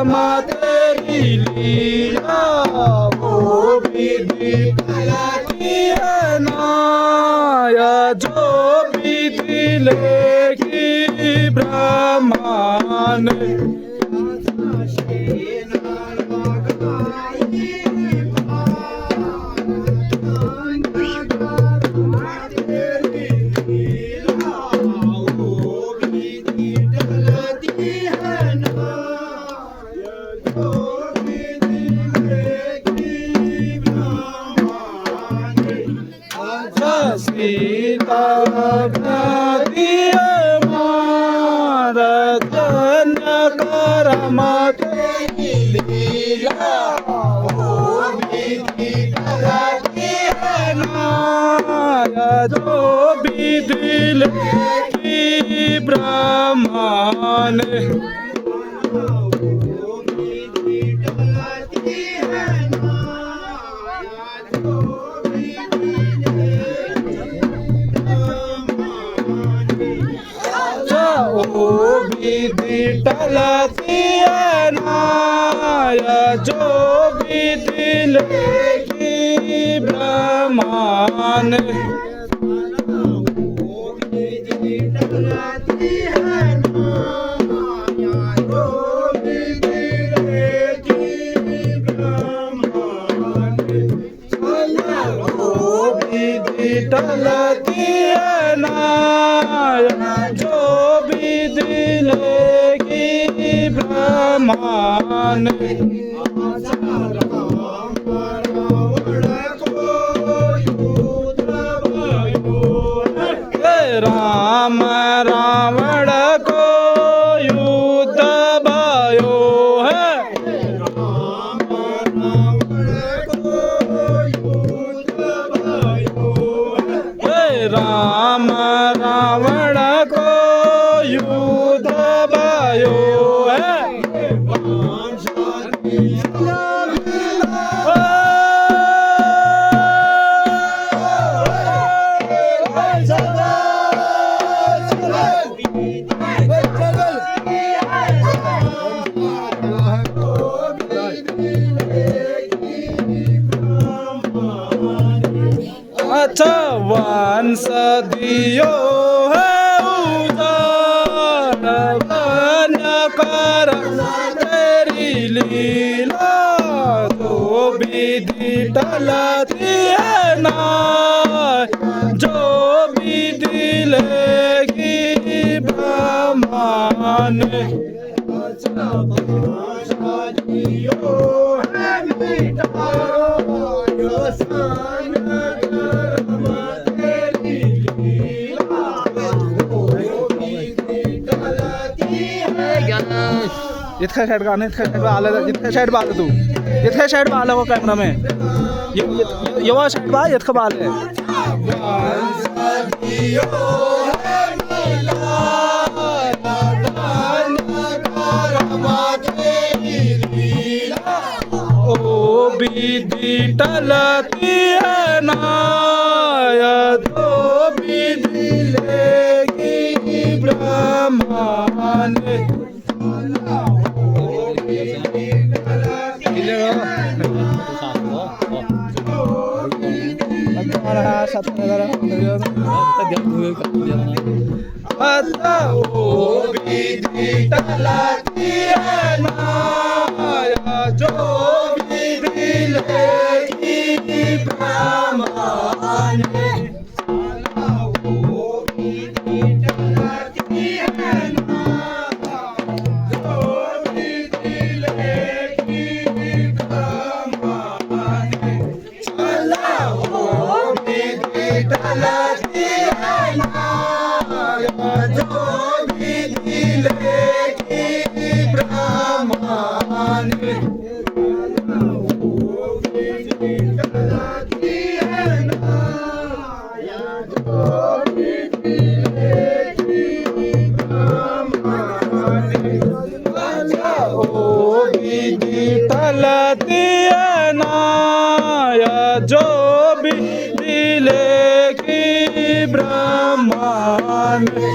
रमा तेरी लीला वो विधि टलती है ना जो विधि लेगी ब्रह्मा ने सीता करम लीला जो विधि लेगी ब्रह्मा ने विधि टलती है ना जो विधि लेगी ब्रह्मा ने टलती है ना जो विधि लेगी ब्रह्मा ने राम रावण को युद्ध भयो है राम रावण को युद्ध भयो है अच्छा वंश दियो है उदार बन कर तेरी लीला तो विधि टलती है ना जो विधि लेगी ब्रह्मा ने इतक्या साइड का इतक्या साइड आलं इतक्या साइड आलं तू इतक्या साइड आलं हो कॅमेरा में येवा साइड बा इतकं आलं ओ विधि टलती है ना तो विधि लेगी ब्रह्मा ने विधि टलती है ना जो विधि लेगी ब्रह्मा ने टलती है ना जो विधि लेगी ब्रह्मा ने